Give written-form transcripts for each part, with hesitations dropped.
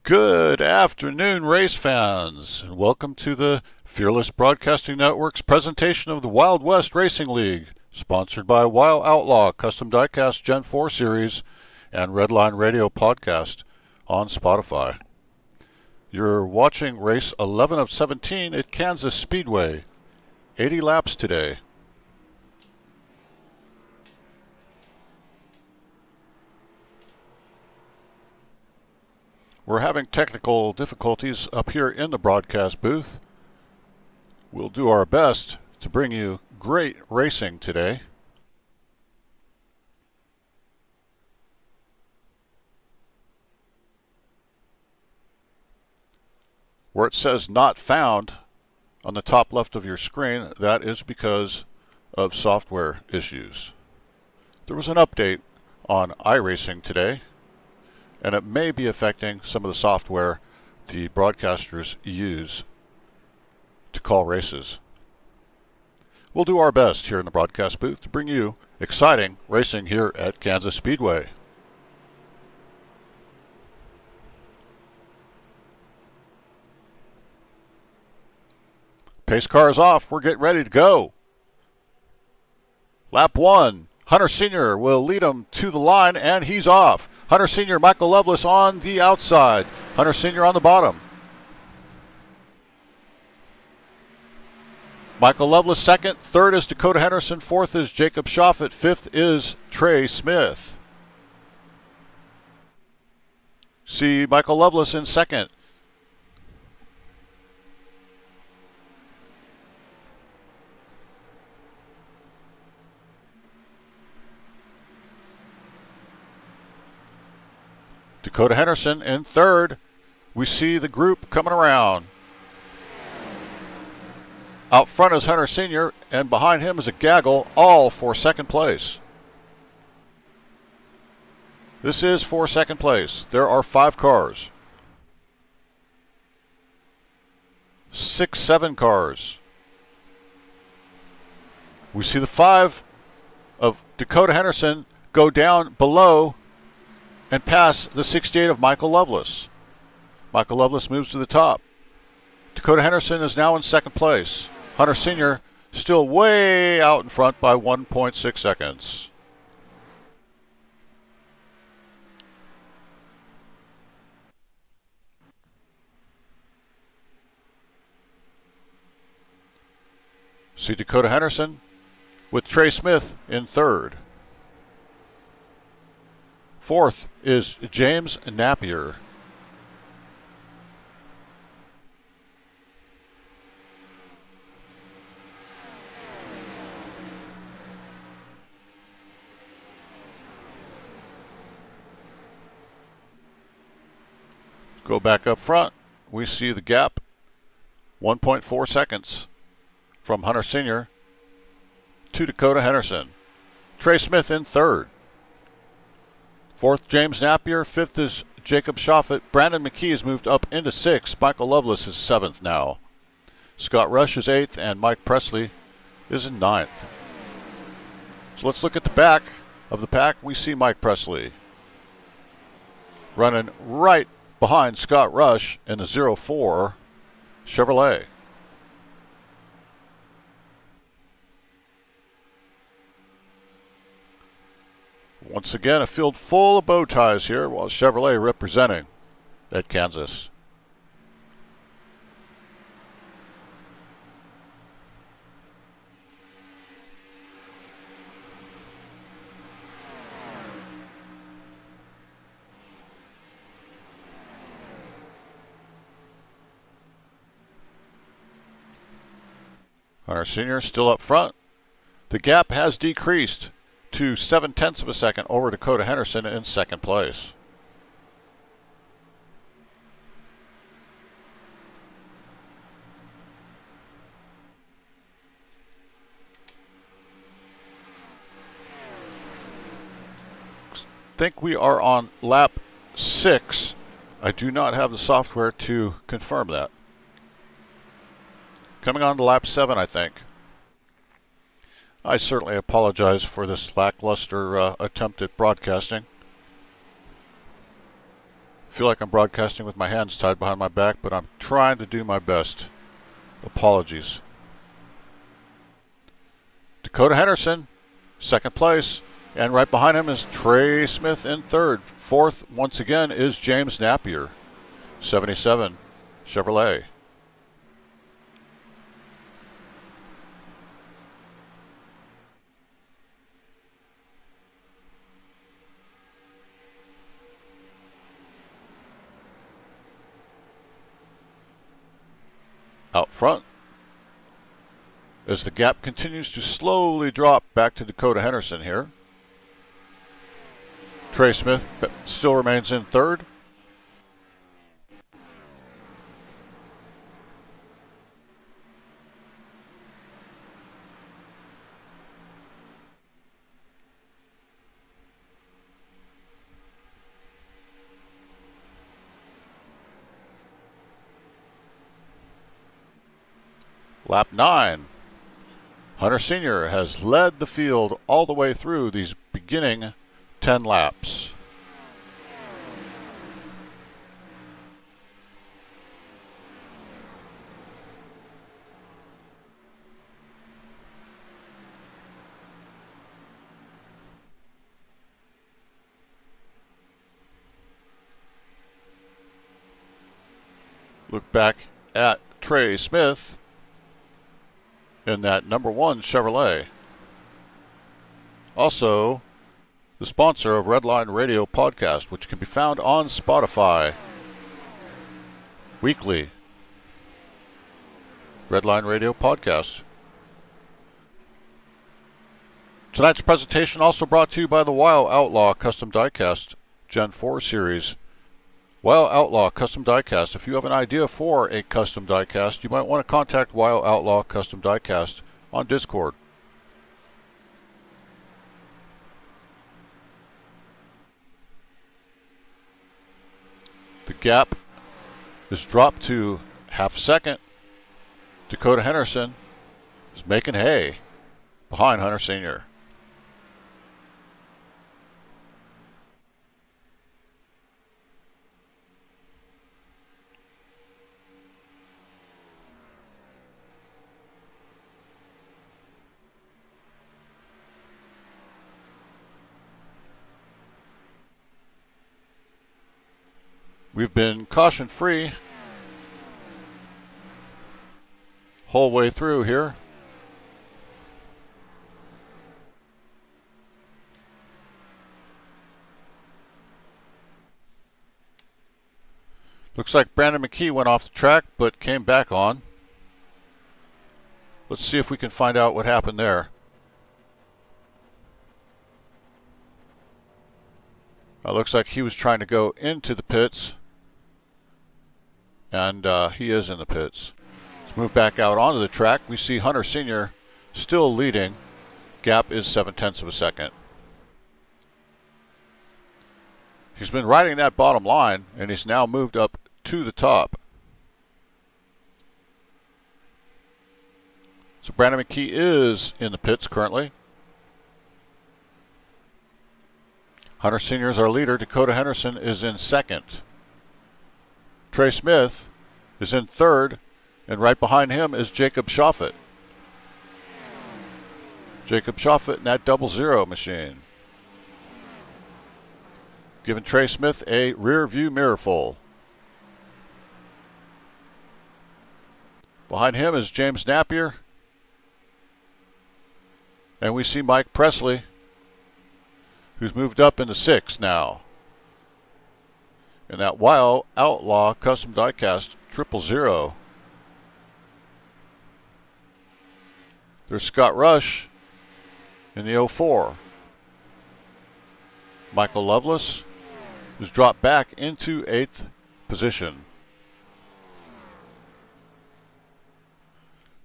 Good afternoon, race fans, and welcome to the Fearless Broadcasting Network's presentation of the Wild West Racing League, sponsored by Wild Outlaw Custom Diecast Gen 4 Series and Redline Radio Podcast on Spotify. You're watching race 11 of 17 at Kansas Speedway. 80 laps today. We're having technical difficulties up here in the broadcast booth. We'll do our best to bring you great racing today. Where it says not found on the top left of your screen, that is because of software issues. There was an update on iRacing today, and it may be affecting some of the software the broadcasters use to call races. We'll do our best here in the broadcast booth to bring you exciting racing here at Kansas Speedway. Pace car is off. We're getting ready to go. Lap 1. Hunter Sr. will lead him to the line, and he's off. Hunter Sr., Michael Loveless on the outside. Hunter Sr. on the bottom. Michael Loveless second. Third is Dakota Henderson. Fourth is Jacob Shoffett. Fifth is Trey Smith. See Michael Loveless in second. Dakota Henderson in third. We see the group coming around. Out front is Hunter Sr., and behind him is a gaggle, all for second place. This is for second place. There are 5 cars. 6, 7 cars. We see the 5 of Dakota Henderson go down below and pass the 68 of Michael Loveless. Michael Loveless moves to the top. Dakota Henderson is now in second place. Hunter Sr. still way out in front by 1.6 seconds. See Dakota Henderson with Trey Smith in third. Fourth is James Napier. Go back up front. We see the gap, 1.4 seconds from Hunter Sr. to Dakota Henderson. Trey Smith in third. Fourth, James Napier. Fifth is Jacob Shoffett. Brandon McKee has moved up into sixth. Michael Loveless is seventh now. Scott Rush is eighth, and Mike Presley is in ninth. So let's look at the back of the pack. We see Mike Presley running right behind Scott Rush in the 04 Chevrolet. Once again, a field full of bow ties here, while Chevrolet representing at Kansas. Hunter Sr. still up front. The gap has decreased to 0.7 of a second over Dakota Henderson in second place. Think we are on lap 6. I do not have the software to confirm that. Coming on to lap 7, I think. I certainly apologize for this lackluster attempt at broadcasting. feel like I'm broadcasting with my hands tied behind my back, but I'm trying to do my best. Apologies. Dakota Henderson, second place. And right behind him is Trey Smith in third. Fourth, once again, is James Napier, 77 Chevrolet. Out front, as the gap continues to slowly drop back to Dakota Henderson here. Trey Smith still remains in third. Lap 9. Hunter Sr. has led the field all the way through these beginning 10 laps. Look back at Trey Smith in that number 1 Chevrolet. Also, the sponsor of Redline Radio Podcast, which can be found on Spotify weekly. Redline Radio Podcast. Tonight's presentation also brought to you by the WoW Outlaw Custom Diecast Gen 4 Series. WoW Outlaw Custom Diecast. If you have an idea for a custom diecast, you might want to contact WoW Outlaw Custom Diecast on Discord. The gap is dropped to half a second. Dakota Henderson is making hay behind Hunter Sr. We've been caution free whole way through here. Looks like Brandon McKee went off the track but came back on. Let's see if we can find out what happened there. Looks like he was trying to go into the pits. And he is in the pits. Let's move back out onto the track. We see Hunter Sr. still leading. Gap is 0.7 of a second. He's been riding that bottom line, and he's now moved up to the top. So Brandon McKee is in the pits currently. Hunter Sr. is our leader. Dakota Henderson is in second. Trey Smith is in third, and right behind him is Jacob Shoffett. Jacob Shoffett in that 00 machine. Giving Trey Smith a rear view mirror full. Behind him is James Napier. And we see Mike Presley, who's moved up into 6th now. In that WoW Outlaw Custom Diecast 000. There's Scott Rush in the 04. Michael Lovelace, who's dropped back into 8th position.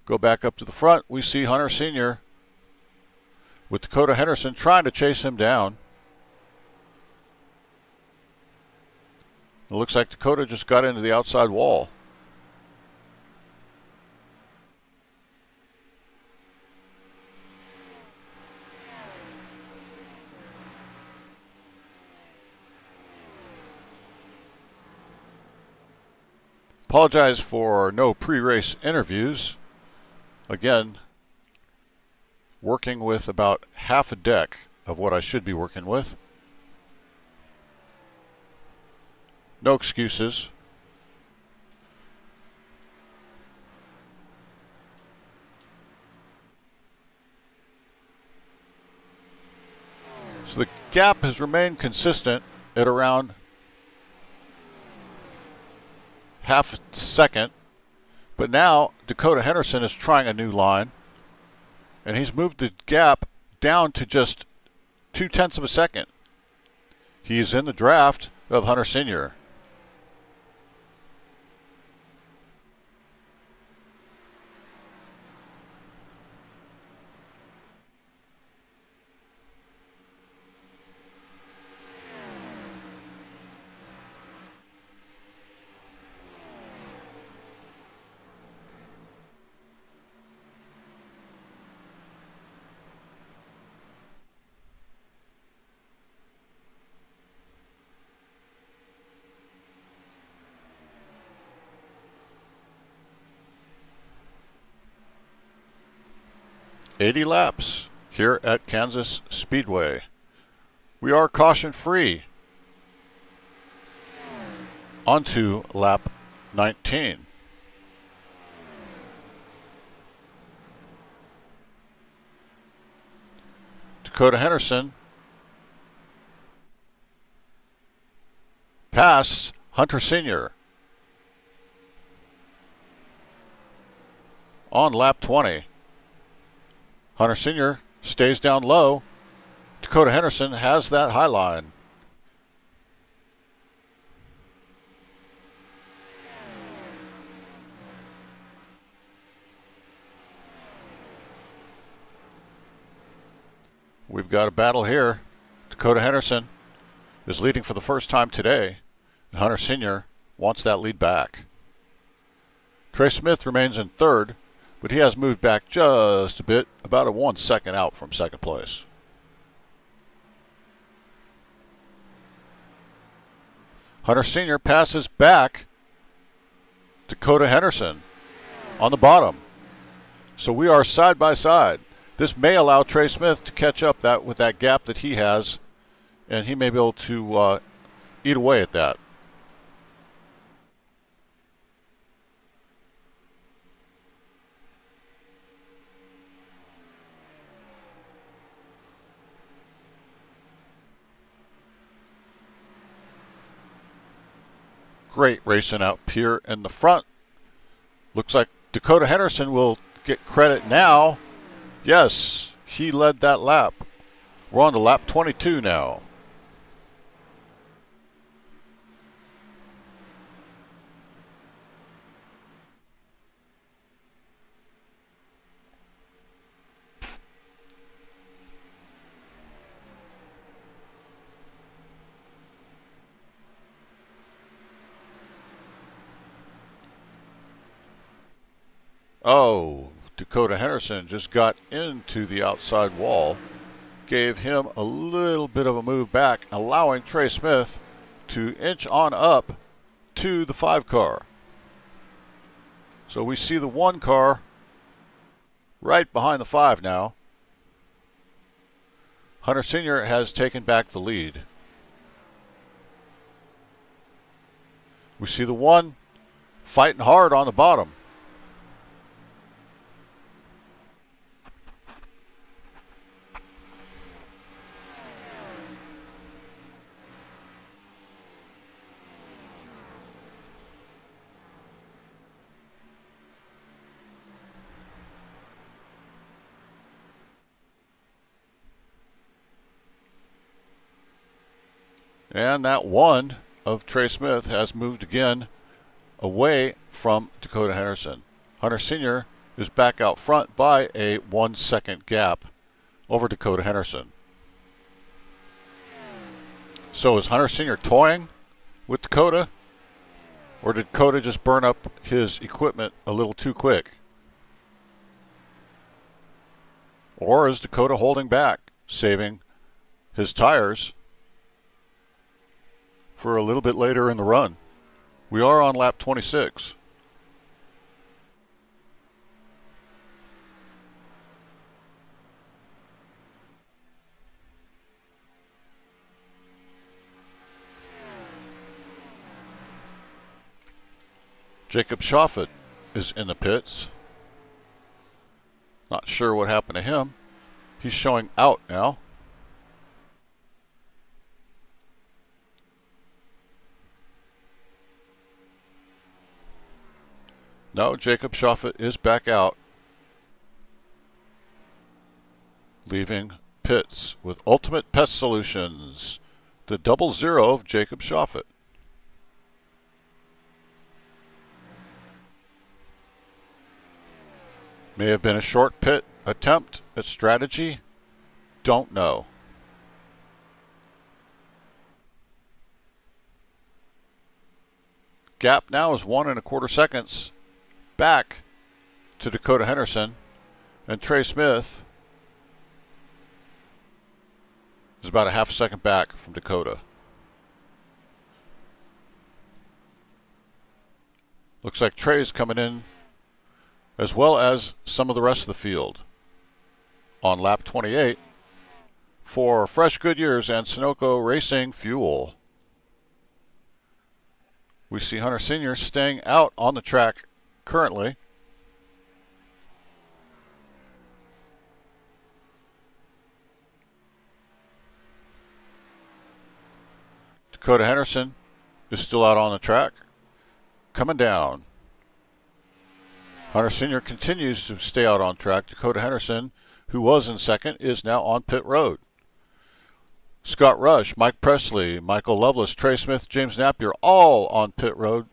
Go back up to the front. We see Hunter Sr. with Dakota Henderson trying to chase him down. It looks like Dakota just got into the outside wall. Apologize for no pre-race interviews. Again, working with about half a deck of what I should be working with. No excuses. So the gap has remained consistent at around half a second, but now Dakota Henderson is trying a new line, and he's moved the gap down to just 0.2 of a second. He's in the draft of Hunter Sr. .80 laps here at Kansas Speedway. We are caution free. Onto lap 19. Dakota Henderson passes Hunter Sr. on lap 20. Hunter Sr. stays down low. Dakota Henderson has that high line. We've got a battle here. Dakota Henderson is leading for the first time today. Hunter Sr. wants that lead back. Trey Smith remains in third, but he has moved back just a bit, about a 1 second out from second place. Hunter Sr. passes back Dakota Henderson on the bottom. So we are side by side. This may allow Trey Smith to catch up with that gap that he has, and he may be able to eat away at that. Great racing out here in the front. Looks like Dakota Henderson will get credit now. Yes, he led that lap. We're on to lap 22 now. Oh, Dakota Henderson just got into the outside wall, gave him a little bit of a move back, allowing Trey Smith to inch on up to the 5 car. So we see the 1 car right behind the 5 now. Hunter Sr. has taken back the lead. We see the 1 fighting hard on the bottom. And that 1 of Trey Smith has moved again away from Dakota Henderson. Hunter Sr. is back out front by a 1 second gap over Dakota Henderson. So is Hunter Sr. toying with Dakota? Or did Dakota just burn up his equipment a little too quick? Or is Dakota holding back, saving his tires for a little bit later in the run? We are on lap 26. Jacob Shoffett is in the pits. Not sure what happened to him. He's showing out now. No, Jacob Shoffett is back out, leaving pits with Ultimate Pest Solutions, the 00 of Jacob Shoffett. May have been a short pit attempt at strategy. Don't know. Gap now is 1 1/4 seconds back to Dakota Henderson, and Trey Smith is about a half a second back from Dakota. Looks like Trey's coming in as well as some of the rest of the field on lap 28 for Fresh Goodyears and Sunoco Racing Fuel. We see Hunter Sr. staying out on the track currently. Dakota Henderson is still out on the track, coming down. Hunter Sr. continues to stay out on track. Dakota Henderson, who was in second, is now on pit road. Scott Rush, Mike Presley, Michael Lovelace, Trey Smith, James Napier, all on pit road.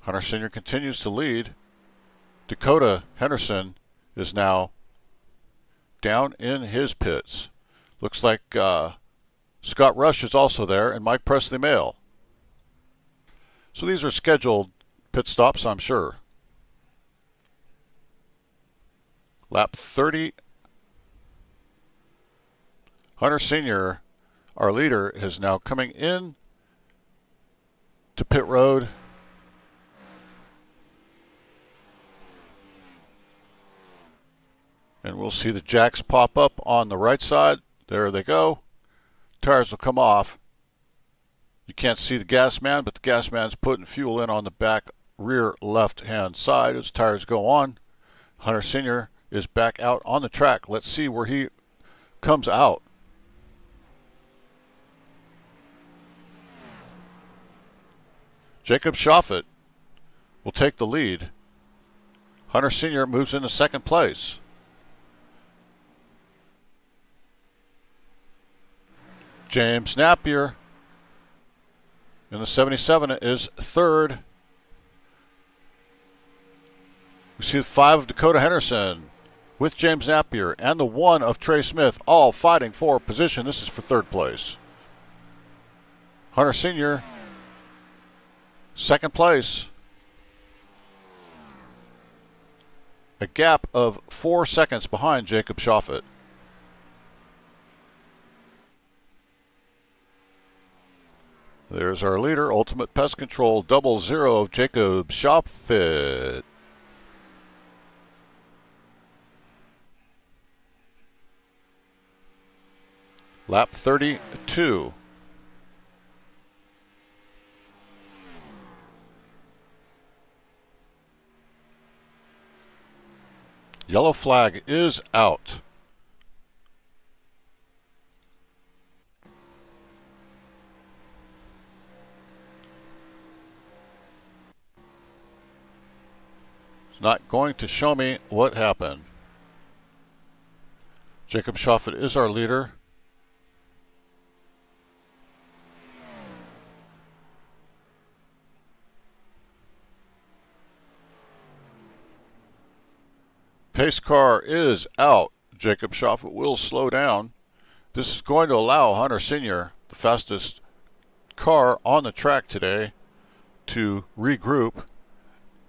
Hunter Sr. continues to lead. Dakota Henderson is now down in his pits. Looks like Scott Rush is also there, and Mike Presley Male. So these are scheduled pit stops, I'm sure. Lap 30. Hunter Sr., our leader, is now coming in to pit road. And we'll see the jacks pop up on the right side. There they go. Tires will come off. You can't see the gas man, but the gas man's putting fuel in on the back rear left-hand side as tires go on. Hunter Sr. is back out on the track. Let's see where he comes out. Jacob Shoffett will take the lead. Hunter Sr. moves into second place. James Napier in the 77 is third. We see the 5 of Dakota Henderson with James Napier and the 1 of Trey Smith all fighting for position. This is for third place. Hunter Sr., second place. A gap of 4 seconds behind Jacob Shoffett. There's our leader, Ultimate Pest Control 00 of Jacob Shoffett. Lap 32. Yellow flag is out. Not going to show me what happened. Jacob Shoffett is our leader. Pace car is out. Jacob Shoffett will slow down. This is going to allow Hunter Sr., the fastest car on the track today, to regroup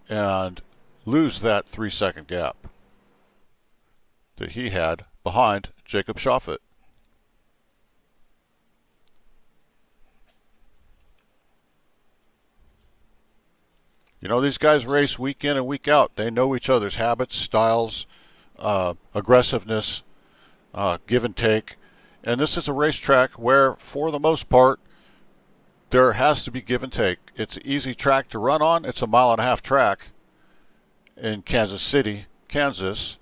and lose that 3-second gap that he had behind Jacob Shoffett. You know, these guys race week in and week out. They know each other's habits, styles, aggressiveness, give and take. And this is a racetrack where, for the most part, there has to be give and take. It's an easy track to run on. It's a 1.5-mile track in Kansas City, Kansas.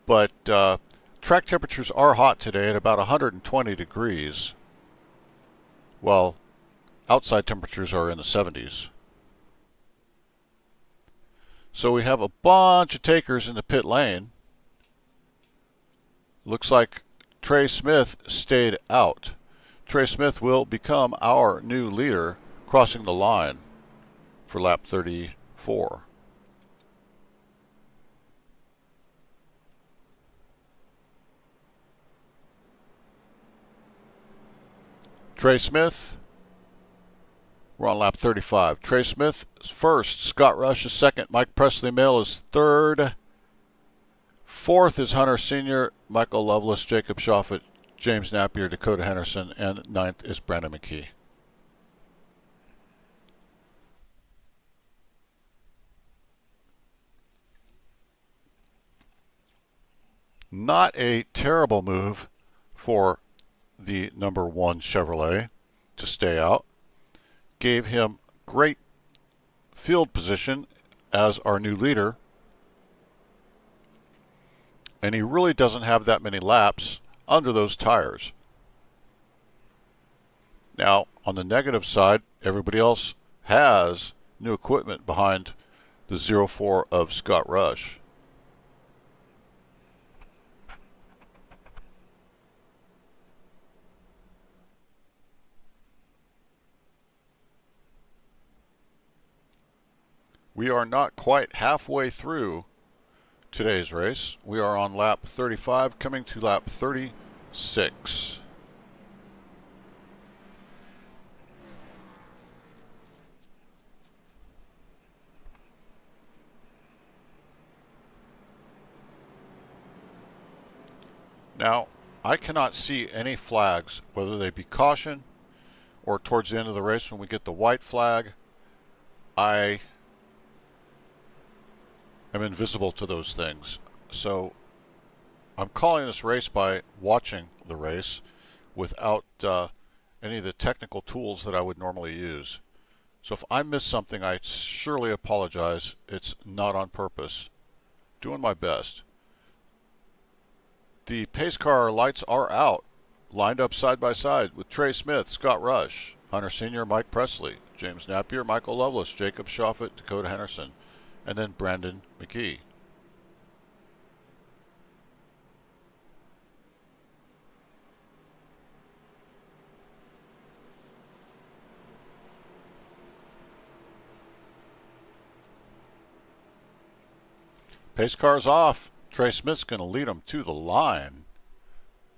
But track temperatures are hot today at about 120 degrees. Well, outside temperatures are in the 70s. So we have a bunch of takers in the pit lane. Looks like Trey Smith stayed out. Trey Smith will become our new leader, crossing the line for lap 34. Trey Smith, we're on lap 35. Trey Smith is first, Scott Rush is second, Mike Presley Mill is third. Fourth is Hunter Sr., Michael Loveless, Jacob Shoffett, James Napier, Dakota Henderson, and ninth is Brandon McKee. Not a terrible move for the number 1 Chevrolet to stay out. Gave him great field position as our new leader. And he really doesn't have that many laps under those tires. Now, on the negative side, everybody else has new equipment behind the 04 of Scott Rush. We are not quite halfway through today's race. We are on lap 35, coming to lap 36. Now, I cannot see any flags, whether they be caution or towards the end of the race when we get the white flag. I am invisible to those things. So I'm calling this race by watching the race without any of the technical tools that I would normally use. So if I miss something, I surely apologize. It's not on purpose. Doing my best. The pace car lights are out, lined up side by side with Trey Smith, Scott Rush, Hunter Sr., Mike Presley, James Napier, Michael Loveless, Jacob Shoffett, Dakota Henderson, and then Brandon McKee. Pace car's off. Trey Smith's going to lead them to the line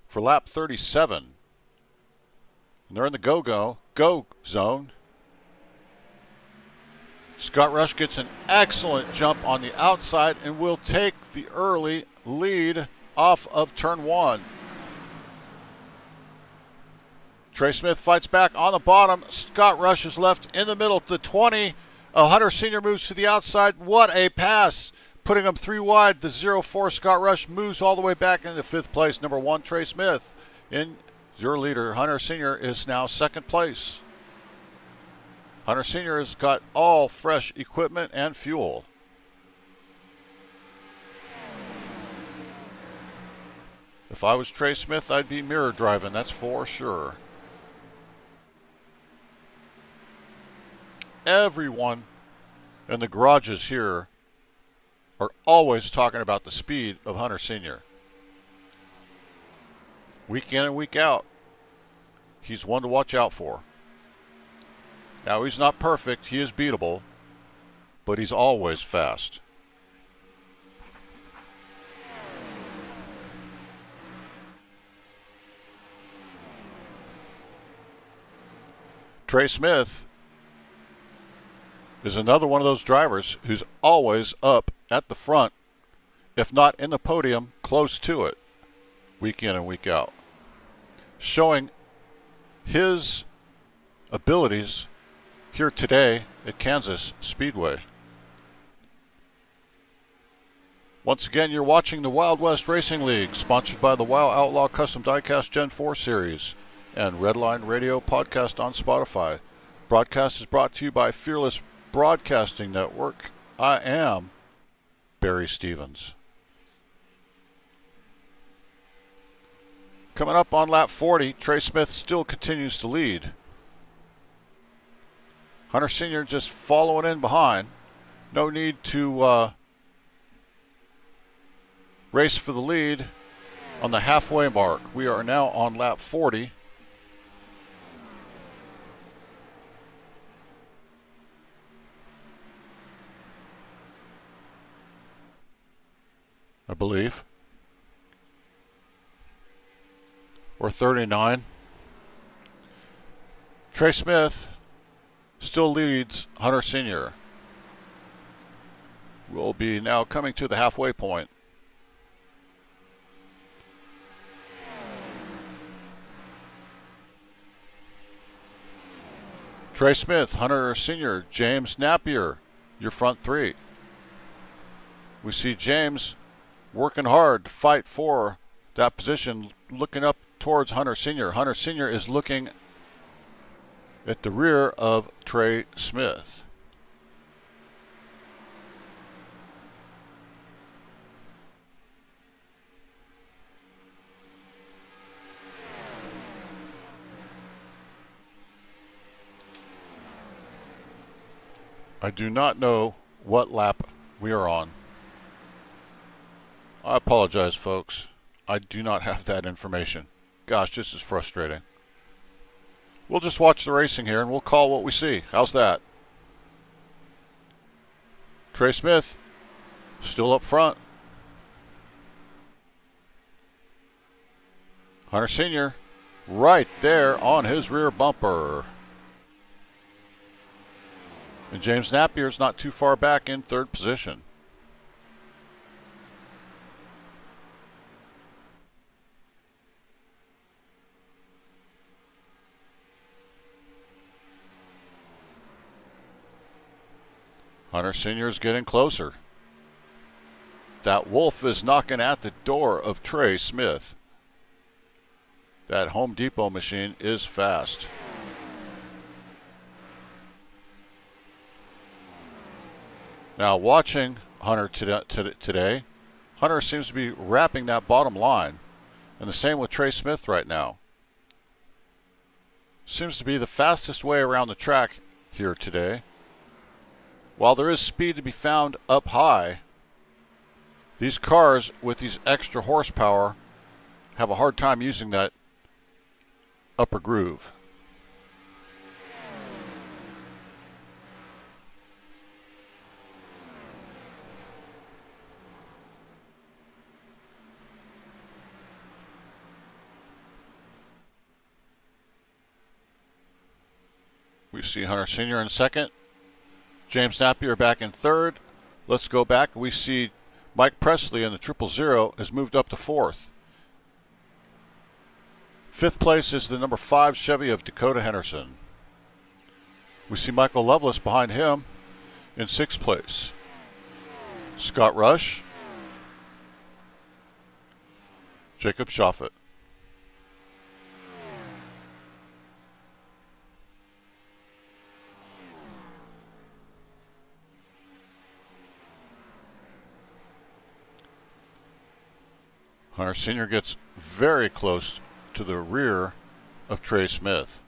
for lap 37. And they're in the go zone. Scott Rush gets an excellent jump on the outside and will take the early lead off of turn 1. Trey Smith fights back on the bottom. Scott Rush is left in the middle to the 20. Hunter Sr. moves to the outside. What a pass! Putting him 3 wide. The 04 Scott Rush moves all the way back into 5th place. Number 1 Trey Smith. In your leader, Hunter Sr. is now 2nd place. Hunter Sr. has got all fresh equipment and fuel. If I was Trey Smith, I'd be mirror driving, that's for sure. Everyone in the garages here are always talking about the speed of Hunter Sr. Week in and week out, he's one to watch out for. Now, he's not perfect, he is beatable, but he's always fast. Trey Smith is another one of those drivers who's always up at the front, if not in the podium, close to it, week in and week out, showing his abilities here today at Kansas Speedway. Once again, you're watching the Wild West Racing League, sponsored by the WoW Outlaw Custom Diecast Gen 4 Series and Redline Radio Podcast on Spotify. Broadcast is brought to you by Fearless Broadcasting Network. I am Barry Stevens. Coming up on lap 40, Trey Smith still continues to lead. Hunter Sr. just following in behind. No need to race for the lead on the halfway mark. We are now on lap 40. I believe. Or 39. Trey Smith still leads Hunter Sr. We'll be now coming to the halfway point. Trey Smith, Hunter Sr., James Napier, your front three. We see James working hard to fight for that position, looking up towards Hunter Sr. Hunter Sr. is looking at the rear of Trey Smith. I do not know what lap we are on. I apologize, folks. I do not have that information. Gosh, this is frustrating. We'll just watch the racing here and we'll call what we see. How's that? Trey Smith still up front. Hunter Sr. right there on his rear bumper. And James Napier's not too far back in third position. Hunter Sr. is getting closer. That wolf is knocking at the door of Trey Smith. That Home Depot machine is fast. Now watching Hunter today, Hunter seems to be wrapping that bottom line. And the same with Trey Smith right now. Seems to be the fastest way around the track here today. While there is speed to be found up high, these cars with these extra horsepower have a hard time using that upper groove. We see Hunter Sr. in second. James Napier back in third. Let's go back. We see Mike Presley in the 000 has moved up to fourth. Fifth place is the number 5 Chevy of Dakota Henderson. We see Michael Loveless behind him in sixth place. Scott Rush. Jacob Shoffett. Hunter Sr. gets very close to the rear of Trey Smith.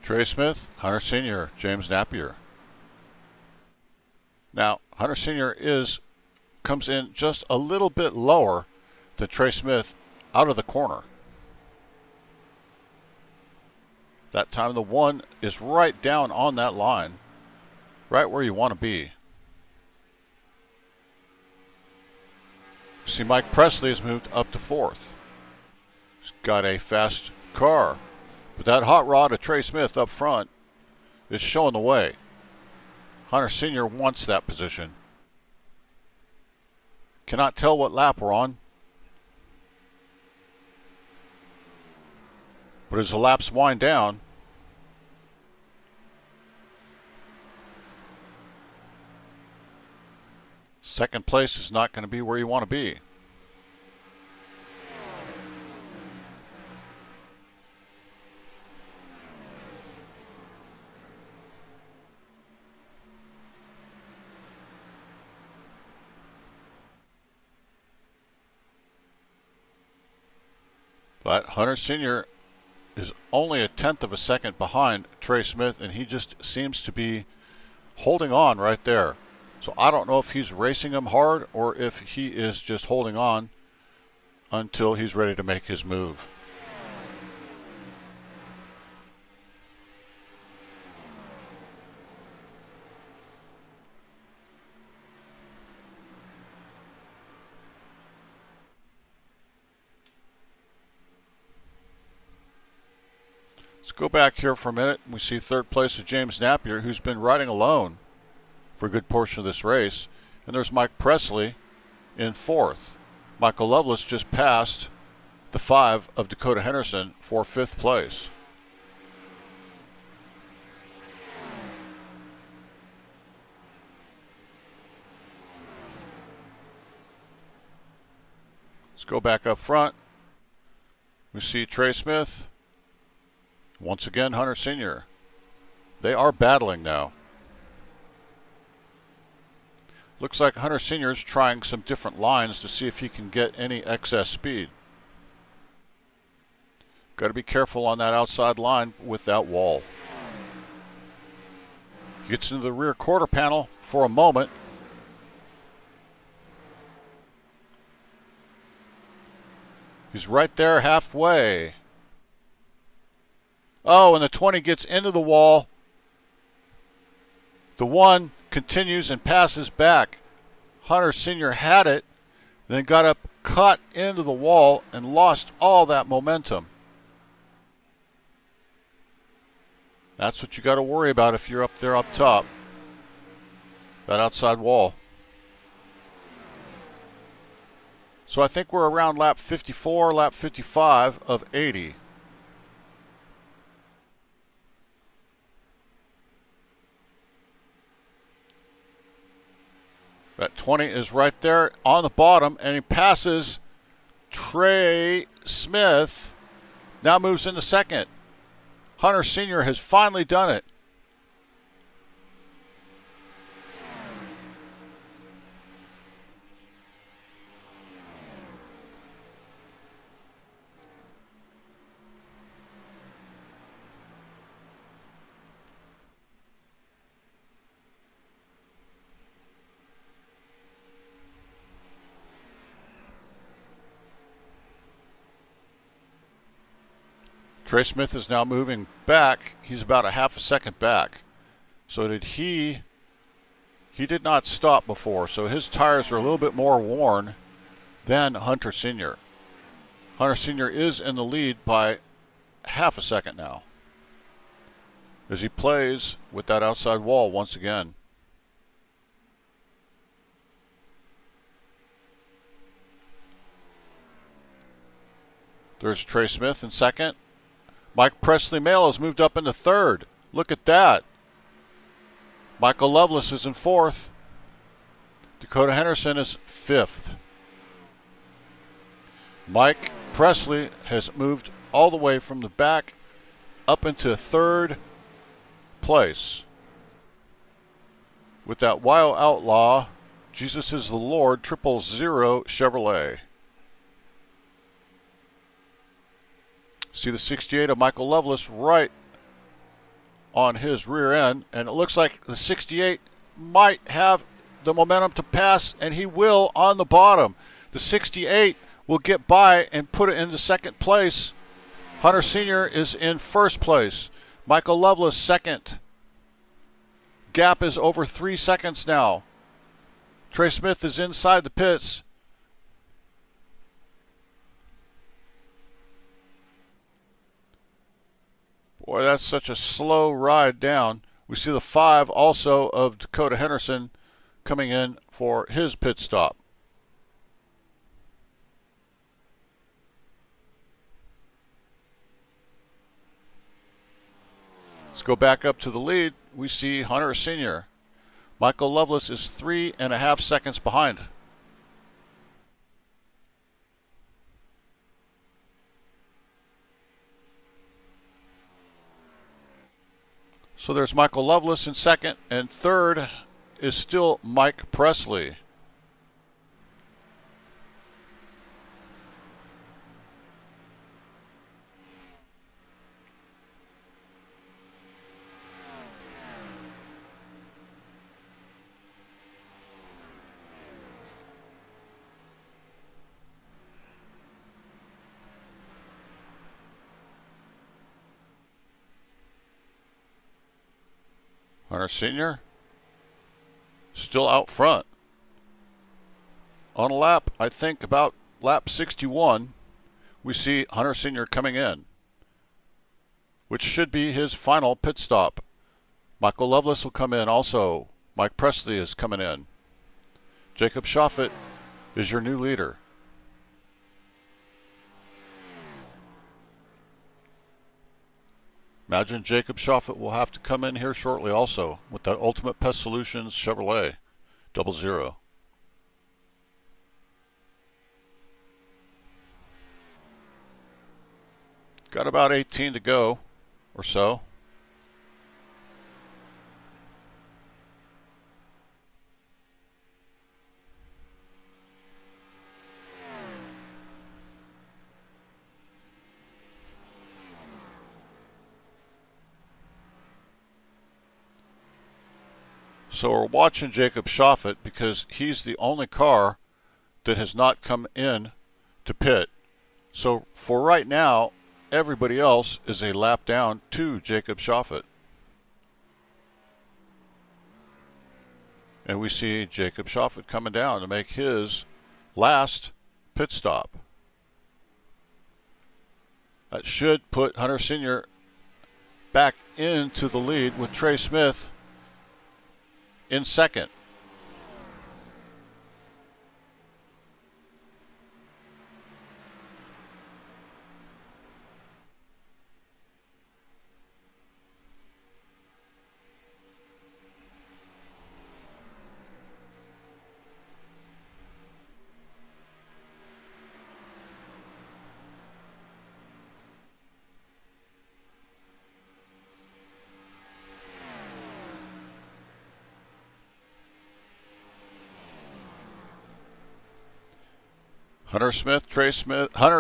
Trey Smith, Hunter Sr., James Napier. Now, Hunter Sr. comes in just a little bit lower than Trey Smith out of the corner. That time the 1 is right down on that line, right where you want to be. See, Mike Presley has moved up to 4th. He's got a fast car, but that hot rod of Trey Smith up front is showing the way. Hunter Sr. wants that position. Cannot tell what lap we're on, but as the laps wind down, second place is not going to be where you want to be. But Hunter Sr. is only a 1/10 of a second behind Trey Smith, and he just seems to be holding on right there. So I don't know if he's racing him hard or if he is just holding on until he's ready to make his move. Let's go back here for a minute. We see 3rd place of James Napier, who's been riding alone for a good portion of this race. And there's Mike Presley in 4th. Michael Loveless just passed the 5 of Dakota Henderson for 5th place. Let's go back up front. We see Trey Smith. Once again, Hunter Sr. They are battling now. Looks like Hunter Sr. is trying some different lines to see if he can get any excess speed. Got to be careful on that outside line with that wall. Gets into the rear quarter panel for a moment. He's right there halfway. Oh, and the 20 gets into the wall. The 1 continues and passes back. Hunter Sr. had it, then got up, cut into the wall, and lost all that momentum. That's what you got to worry about if you're up there up top. That outside wall. So I think we're around lap 54, lap 55 of 80. That 20 is right there on the bottom, and he passes Trey Smith. Now moves into 2nd. Hunter Sr. has finally done it. Trey Smith is now moving back. He's about a half a second back. So he did not stop before, so his tires are a little bit more worn than Hunter Sr. Hunter Sr. is in the lead by half a second now as he plays with that outside wall once again. There's Trey Smith in 2nd. Mike Presley Male has moved up into 3rd. Look at that. Michael Loveless is in 4th. Dakota Henderson is 5th. Mike Presley has moved all the way from the back up into 3rd place. With that Wild Outlaw, Jesus is the Lord, 000 Chevrolet. See the 68 of Michael Loveless right on his rear end, and it looks like the 68 might have the momentum to pass, and he will on the bottom. The 68 will get by and put it into second place. Hunter Sr. is in first place. Michael Loveless second. Gap is over 3 seconds now. Trey Smith is inside the pits. Boy, that's such a slow ride down. We see the 5 also of Dakota Henderson coming in for his pit stop. Let's go back up to the lead. We see Hunter Sr. Michael Loveless is 3.5 seconds behind. So there's Michael Loveless in second, and third is still Mike Presley. Hunter Sr. still out front. On a lap, I think about lap 61, we see Hunter Sr. coming in, which should be his final pit stop. Michael Loveless will come in also. Mike Presley is coming in. Jacob Shoffett is your new leader. Imagine Jacob Shoffett will have to come in here shortly also with that Ultimate Pest Solutions Chevrolet 00. Got about 18 to go or so. So we're watching Jacob Shoffett because he's the only car that has not come in to pit. So for right now, everybody else is a lap down to Jacob Shoffett. And we see Jacob Shoffett coming down to make his last pit stop. That should put Hunter Sr. back into the lead with Trey Smith in second. Hunter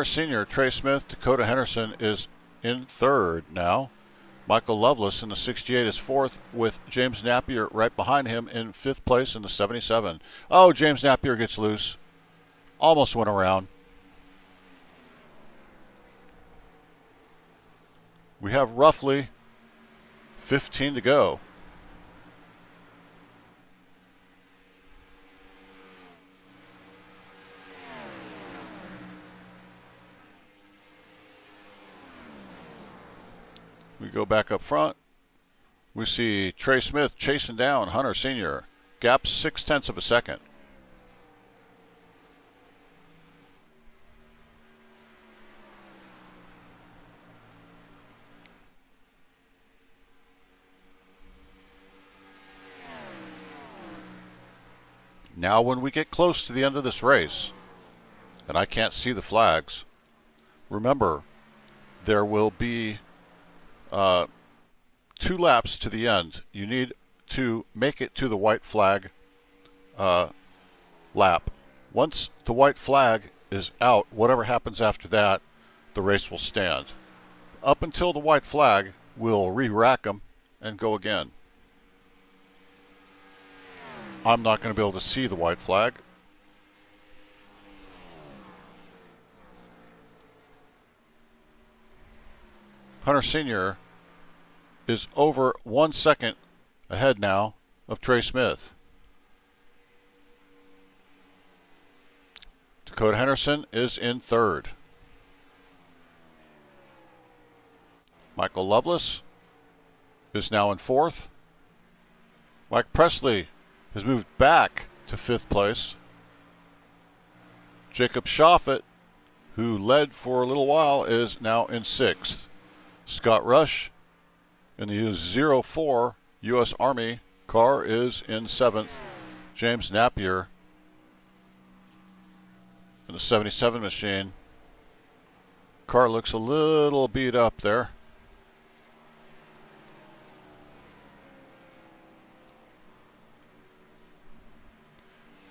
Sr., Trey Smith, Dakota Henderson is in third now. Michael Loveless in the 68 is fourth with James Napier right behind him in fifth place in the 77. Oh, James Napier gets loose. Almost went around. We have roughly 15 to go. We go back up front. We see Trey Smith chasing down Hunter Sr. Gap 0.6 of a second. Now when we get close to the end of this race, and I can't see the flags, remember there will be 2 laps to the end. You need to make it to the white flag lap. Once the white flag is out, whatever happens after that, the race will stand. Up until the white flag, we'll re-rack them and go again. I'm not going to be able to see the white flag. Hunter Sr. is over 1 second ahead now of Trey Smith. Dakota Henderson is in third. Michael Loveless is now in fourth. Mike Presley has moved back to fifth place. Jacob Shoffett, who led for a little while, is now in sixth. Scott Rush in the 04 U.S. Army car is in seventh. James Napier in the 77 machine. Car looks a little beat up there.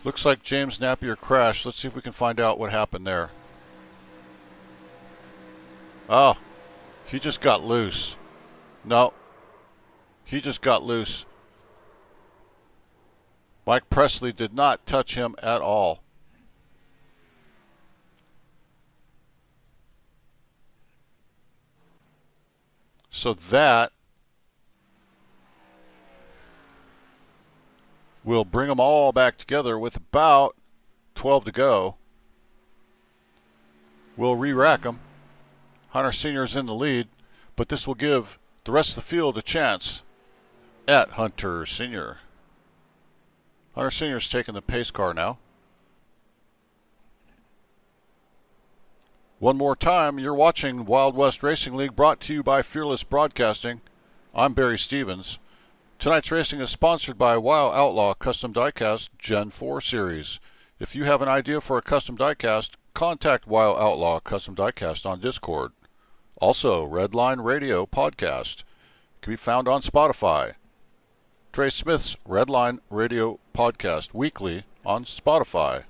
Looks like James Napier crashed. Let's see if we can find out what happened there. Oh, he just got loose. No, he just got loose. Mike Presley did not touch him at all. So that will bring them all back together with about 12 to go. We'll re-rack them. Hunter Sr. is in the lead, but this will give the rest of the field a chance at Hunter Sr. Hunter Sr. is taking the pace car now. One more time, you're watching Wild West Racing League, brought to you by Fearless Broadcasting. I'm Barry Stevens. Tonight's racing is sponsored by Wild Outlaw Custom Diecast Gen 4 Series. If you have an idea for a custom diecast, contact Wild Outlaw Custom Diecast on Discord. Also, Redline Radio Podcast can be found on Spotify. Trey Smith's Redline Radio Podcast weekly on Spotify.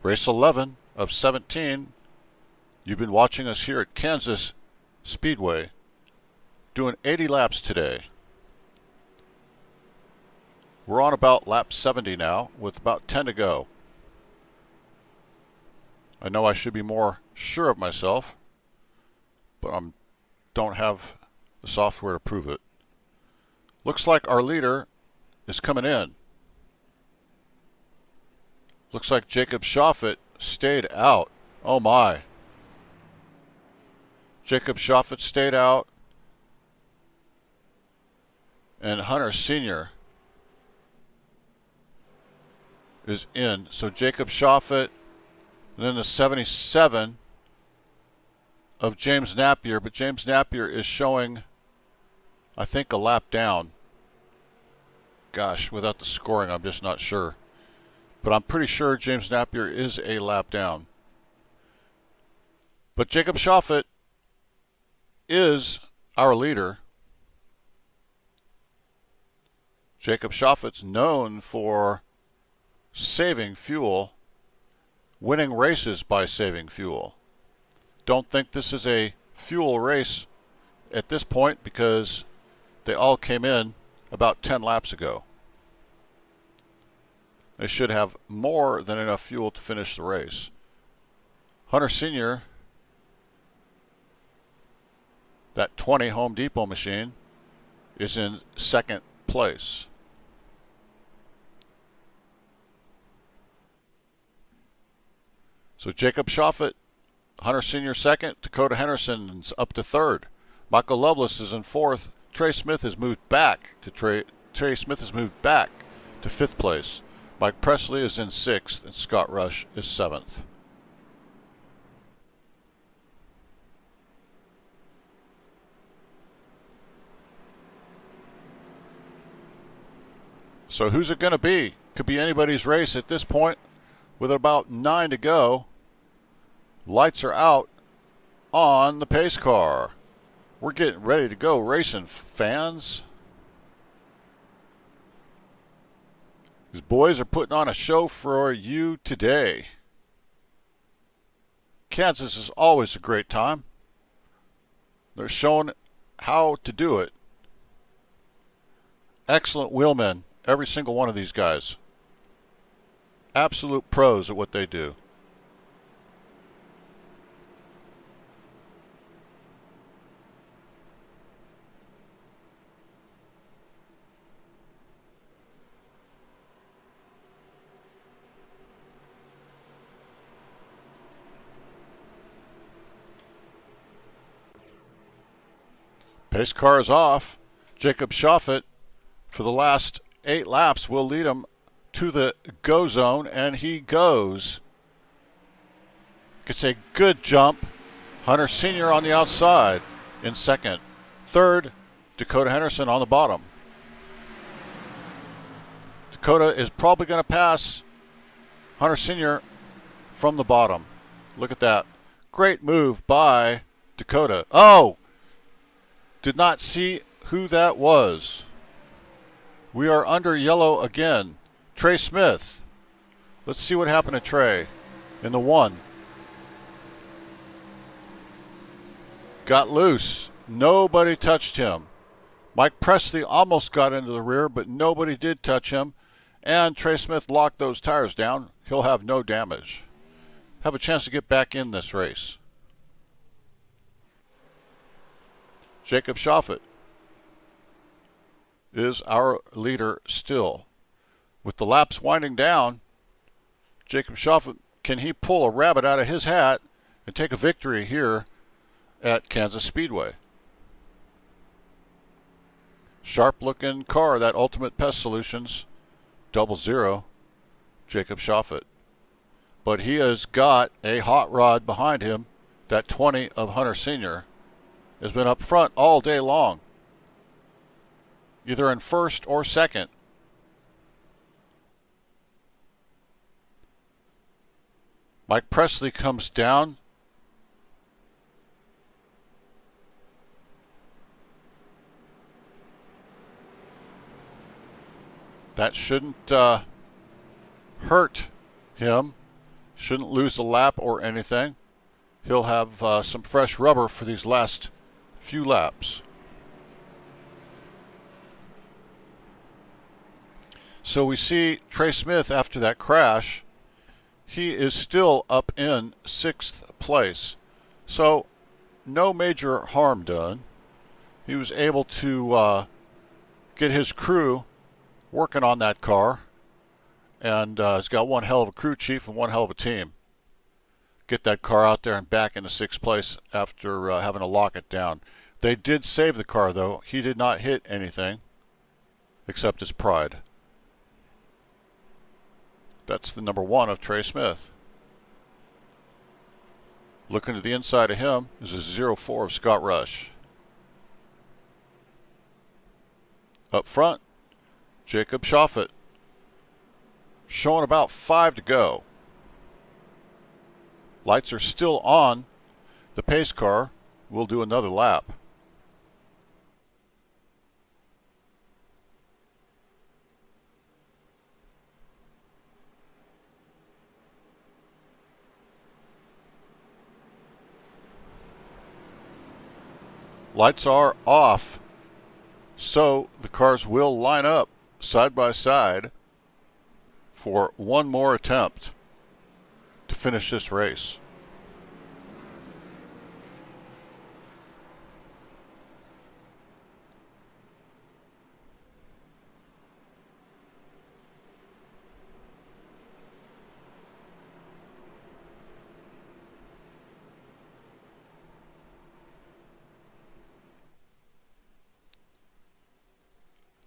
Race 11 of 17. You've been watching us here at Kansas Speedway, doing 80 laps today. We're on about lap 70 now, with about 10 to go. I know I should be more sure of myself, but I don't have the software to prove it. Looks like our leader is coming in. Looks like Jacob Shoffett stayed out. Oh my. Jacob Shoffett stayed out. And Hunter Sr. is in. So Jacob Shoffett, and then the 77 of James Napier. But James Napier is showing, I think, a lap down. Gosh, without the scoring, I'm just not sure. But I'm pretty sure James Napier is a lap down. But Jacob Shoffett is our leader. Jacob Shoffett's known for saving fuel, winning races by saving fuel. Don't think this is a fuel race at this point because they all came in about 10 laps ago. They should have more than enough fuel to finish the race. Hunter Sr., that 20 Home Depot machine, is in second place. So Jacob Shoffett, Hunter Sr. second, Dakota Henderson's up to third. Michael Loveless is in fourth. Trey Smith has moved back to fifth place. Mike Presley is in sixth, and Scott Rush is seventh. So who's it going to be? Could be anybody's race at this point. With about 9 to go, lights are out on the pace car. We're getting ready to go racing, fans. These boys are putting on a show for you today. Kansas is always a great time. They're showing how to do it. Excellent wheelmen, every single one of these guys. Absolute pros at what they do. Pace car is off. Jacob Schaffet, for the last 8 laps, will lead him to the go zone, and he goes. Gets a good jump. Hunter Sr. on the outside in second. Third, Dakota Henderson on the bottom. Dakota is probably going to pass Hunter Sr. from the bottom. Look at that. Great move by Dakota. Oh! Did not see who that was. We are under yellow again. Trey Smith. Let's see what happened to Trey in the 1. Got loose. Nobody touched him. Mike Presley almost got into the rear, but nobody did touch him. And Trey Smith locked those tires down. He'll have no damage. Have a chance to get back in this race. Jacob Schaffet is our leader still. With the laps winding down, Jacob Schaffet, can he pull a rabbit out of his hat and take a victory here at Kansas Speedway? Sharp looking car, that Ultimate Pest Solutions 00, Jacob Schaffet. But he has got a hot rod behind him. That 20 of Hunter Sr. has been up front all day long, either in first or second. Mike Presley comes down. That shouldn't hurt him. Shouldn't lose a lap or anything. He'll have some fresh rubber for these last few laps. So we see Trey Smith after that crash. He is still up in 6th place. So no major harm done. He was able to get his crew working on that car, and he's got one hell of a crew chief and one hell of a team. Get that car out there and back into 6th place after having to lock it down. They did save the car, though. He did not hit anything except his pride. That's the number 1 of Trey Smith. Looking to the inside of him is a 04 of Scott Rush. Up front, Jacob Schaffet, showing about 5 to go. Lights are still on. The pace car will do another lap. Lights are off, so the cars will line up side by side for one more attempt to finish this race.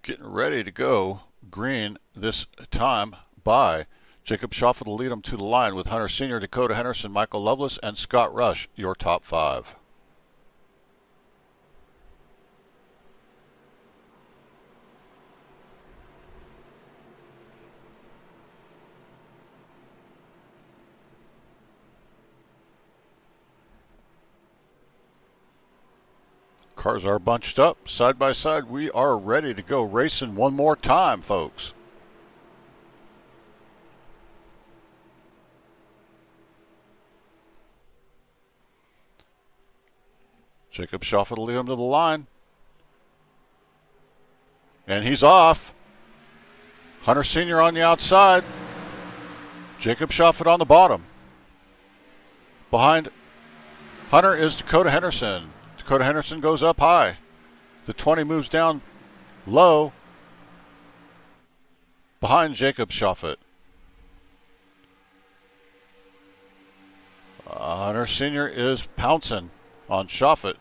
Getting ready to go green this time by Jacob Schaffet will lead them to the line with Hunter Sr., Dakota Henderson, Michael Loveless, and Scott Rush, your top 5. Cars are bunched up side by side. We are ready to go racing one more time, folks. Jacob Schaffet will lead him to the line. And he's off. Hunter Sr. on the outside. Jacob Schaffet on the bottom. Behind Hunter is Dakota Henderson. Dakota Henderson goes up high. The 20 moves down low behind Jacob Schaffet. Hunter Sr. is pouncing on Schaffet.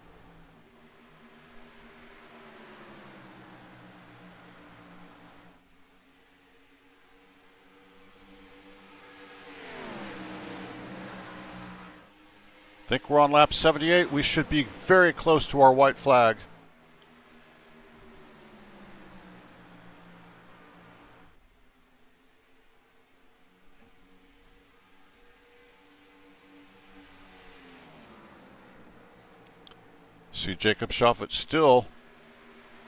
Think we're on lap 78. We should be very close to our white flag. See Jacob Shoffett still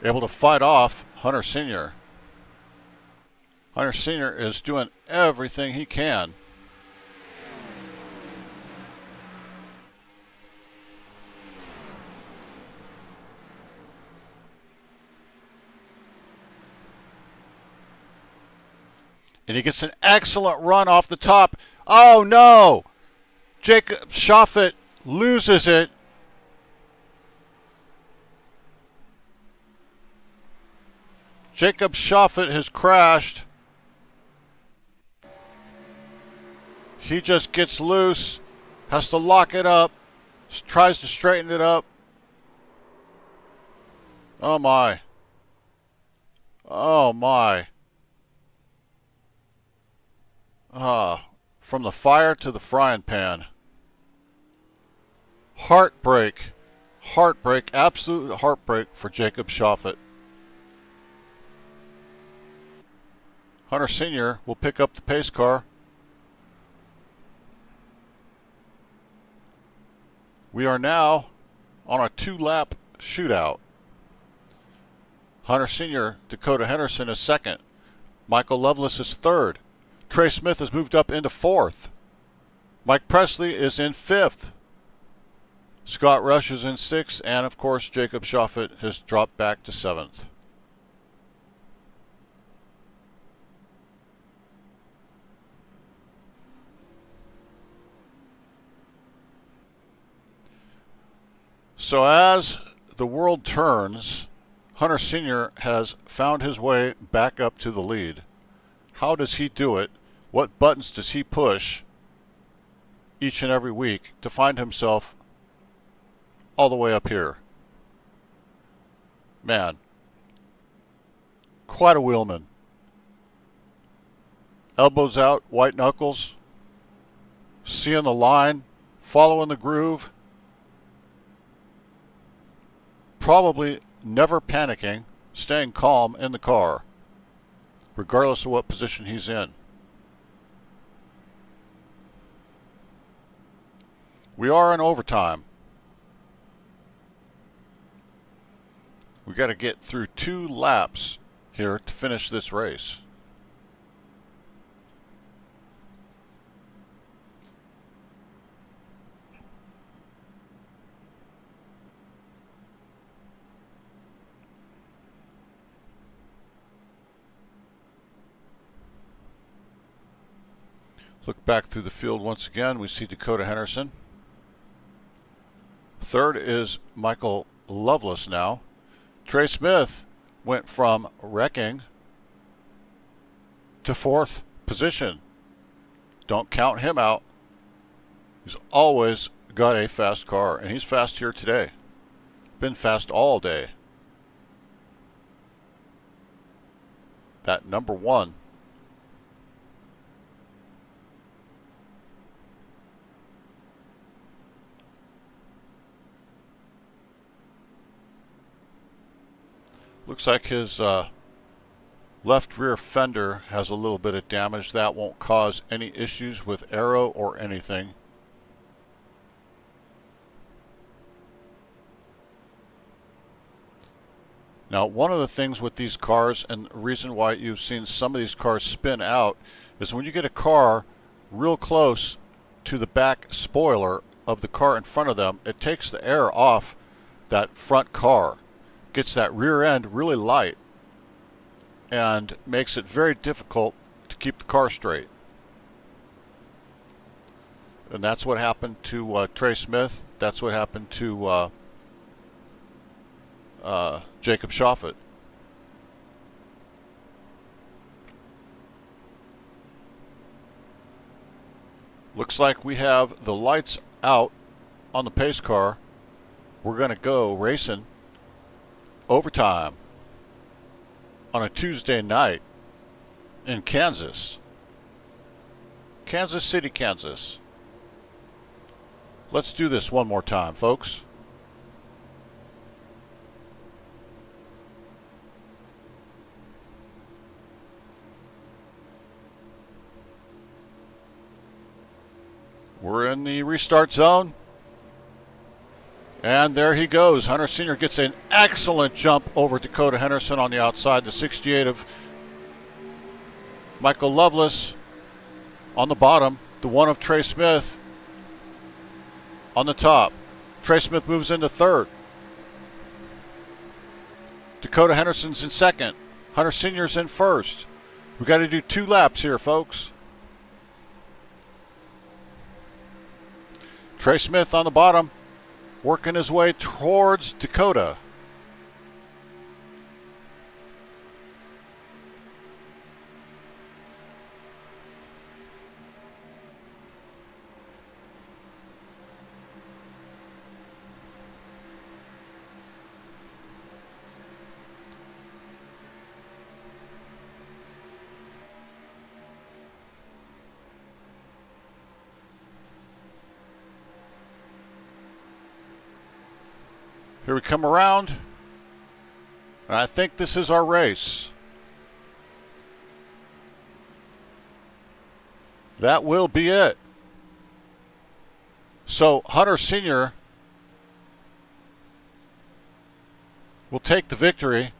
able to fight off Hunter Sr. Hunter Sr. is doing everything he can. And he gets an excellent run off the top. Oh no! Jacob Shoffett loses it. Jacob Shoffett has crashed. He just gets loose, has to lock it up, tries to straighten it up. Oh my. Oh my. From the fire to the frying pan. Heartbreak. Heartbreak. Absolute heartbreak for Jacob Shoffett. Hunter Sr. will pick up the pace car. We are now on a 2-lap shootout. Hunter Sr., Dakota Henderson is second. Michael Lovelace is third. Trey Smith has moved up into fourth. Mike Presley is in fifth. Scott Rush is in sixth. And, of course, Jacob Shoffett has dropped back to seventh. So as the world turns, Hunter Sr. has found his way back up to the lead. How does he do it? What buttons does he push each and every week to find himself all the way up here? Man, quite a wheelman. Elbows out, white knuckles, seeing the line, following the groove. Probably never panicking, staying calm in the car, regardless of what position he's in. We are in overtime. We got to get through 2 laps here to finish this race. Look back through the field once again. We see Dakota Henderson. Third is Michael Lovelace now. Trey Smith went from wrecking to 4th position. Don't count him out. He's always got a fast car, and he's fast here today. Been fast all day. That number 1. Looks like his left rear fender has a little bit of damage. That won't cause any issues with aero or anything. Now, one of the things with these cars, and the reason why you've seen some of these cars spin out, is when you get a car real close to the back spoiler of the car in front of them, it takes the air off that front car. Gets that rear end really light and makes it very difficult to keep the car straight. And that's what happened to Trey Smith. That's what happened to Jacob Shoffett. Looks like we have the lights out on the pace car. We're going to go racing overtime on a Tuesday night in Kansas. Kansas City, Kansas. Let's do this one more time, folks. We're in the restart zone. And there he goes. Hunter Sr. gets an excellent jump over Dakota Henderson on the outside. The 68 of Michael Lovelace on the bottom. The 1 of Trey Smith on the top. Trey Smith moves into third. Dakota Henderson's in second. Hunter Sr.'s in first. We've got to do 2 laps here, folks. Trey Smith on the bottom, working his way towards Dakota. Here we come around, and I think this is our race. That will be it. So Hunter Sr. will take the victory.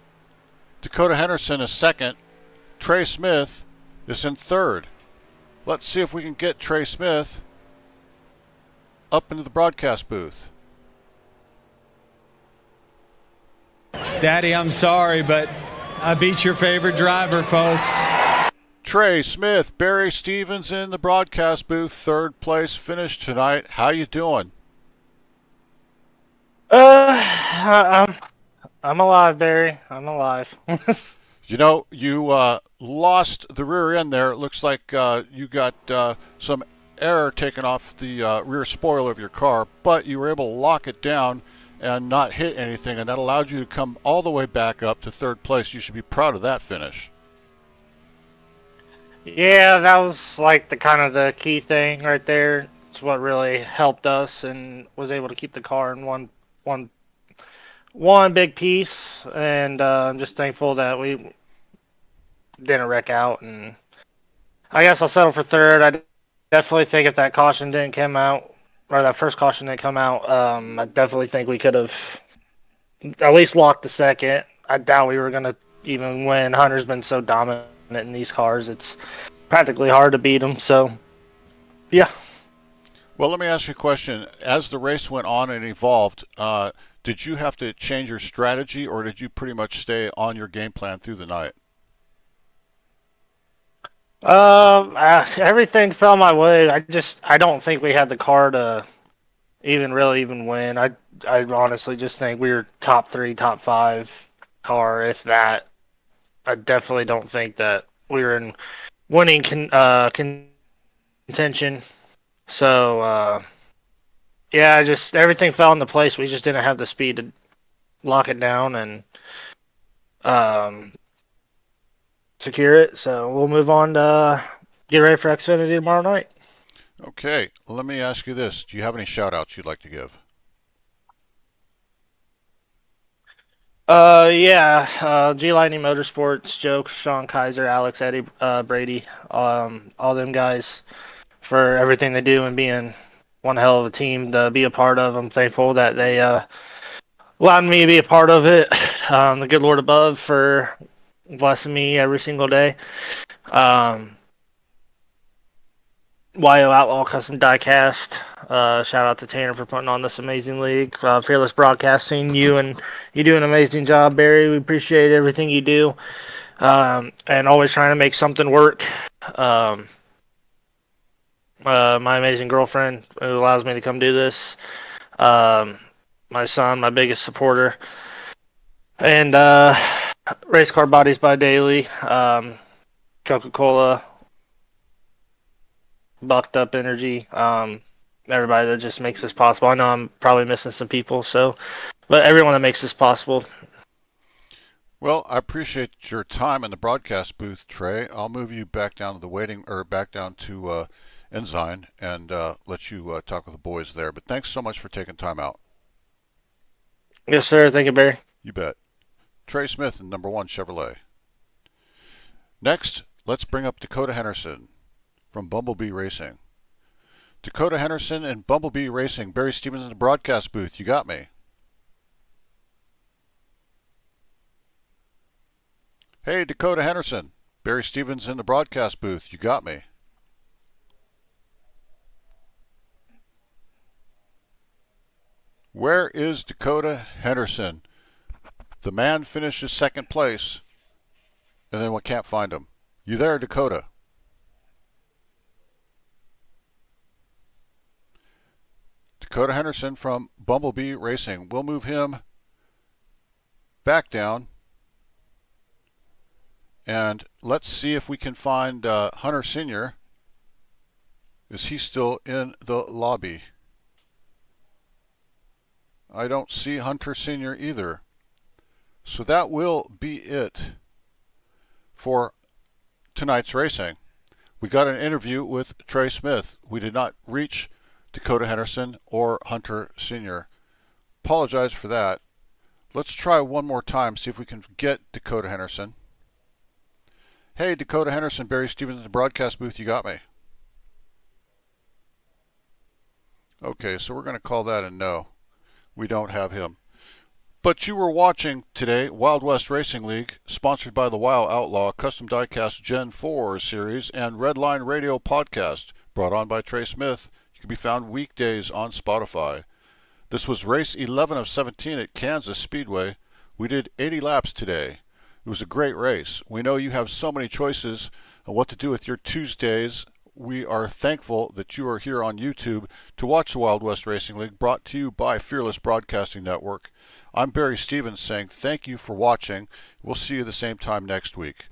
Dakota Henderson is second. Trey Smith is in third. Let's see if we can get Trey Smith up into the broadcast booth. Daddy, I'm sorry, but I beat your favorite driver, folks. Trey Smith, Barry Stevens in the broadcast booth, third place finish tonight. How you doing? I'm alive, Barry. I'm alive. You know, you lost the rear end there. It looks like you got some air taken off the rear spoiler of your car, but you were able to lock it down and not hit anything, and that allowed you to come all the way back up to third place. You should be proud of that finish. Yeah, that was like the key thing right there. It's what really helped us and was able to keep the car in one big piece. And I'm just thankful that we didn't wreck out. And I guess I'll settle for third. I definitely think if that caution didn't come out, or that first caution didn't come out, I definitely think we could have at least locked the second. I doubt we were going to even win. Hunter's been so dominant in these cars. It's practically hard to beat him. So, yeah. Well, let me ask you a question. As the race went on and evolved, did you have to change your strategy, or did you pretty much stay on your game plan through the night? Everything fell my way. I don't think we had the car to even win. I honestly just think we were top 3, top 5 car, if that. I definitely don't think that we were in winning contention. So, yeah, everything fell into place. We just didn't have the speed to lock it down and secure it. So we'll move on to get ready for Xfinity tomorrow night. Okay, let me ask you this. Do you have any shout-outs you'd like to give? G Lightning Motorsports, Joe, Sean Kaiser, Alex, Eddie, Brady, all them guys for everything they do and being one hell of a team to be a part of. I'm thankful that they allowed me to be a part of it. The good Lord above for blessing me every single day. YO Outlaw Custom Diecast. Shout out to Tanner for putting on this amazing league. Fearless Broadcasting, you do an amazing job, Barry. We appreciate everything you do, and always trying to make something work. My amazing girlfriend who allows me to come do this. My son, my biggest supporter, and Race Car Bodies by Daily, Coca-Cola, Bucked Up Energy, everybody that just makes this possible. I know I'm probably missing some people, but everyone that makes this possible. Well, I appreciate your time in the broadcast booth, Trey. I'll move you back down to the back down to Ensign and let you talk with the boys there. But thanks so much for taking time out. Yes, sir. Thank you, Barry. You bet. Trey Smith in number 1 Chevrolet. Next, let's bring up Dakota Henderson from Bumblebee Racing. Dakota Henderson and Bumblebee Racing. Barry Stevens in the broadcast booth. You got me. Hey, Dakota Henderson. Barry Stevens in the broadcast booth. You got me. Where is Dakota Henderson? The man finishes second place, and then we can't find him. You there, Dakota? Dakota Henderson from Bumblebee Racing. We'll move him back down. And let's see if we can find Hunter Sr. Is he still in the lobby? I don't see Hunter Sr. either. So that will be it for tonight's racing. We got an interview with Trey Smith. We did not reach Dakota Henderson or Hunter Sr. Apologize for that. Let's try one more time, see if we can get Dakota Henderson. Hey, Dakota Henderson, Barry Stevens in the broadcast booth. You got me. Okay, so we're going to call that a no. We don't have him. But you were watching today Wild West Racing League, sponsored by the WoW Outlaw Custom Diecast Gen 4 series and Redline Radio podcast, brought on by Trey Smith. You can be found weekdays on Spotify. This was race 11 of 17 at Kansas Speedway. We did 80 laps today. It was a great race. We know you have so many choices on what to do with your Tuesdays. We are thankful that you are here on YouTube to watch the Wild West Racing League, brought to you by Fearless Broadcasting Network. I'm Barry Stevens saying thank you for watching. We'll see you the same time next week.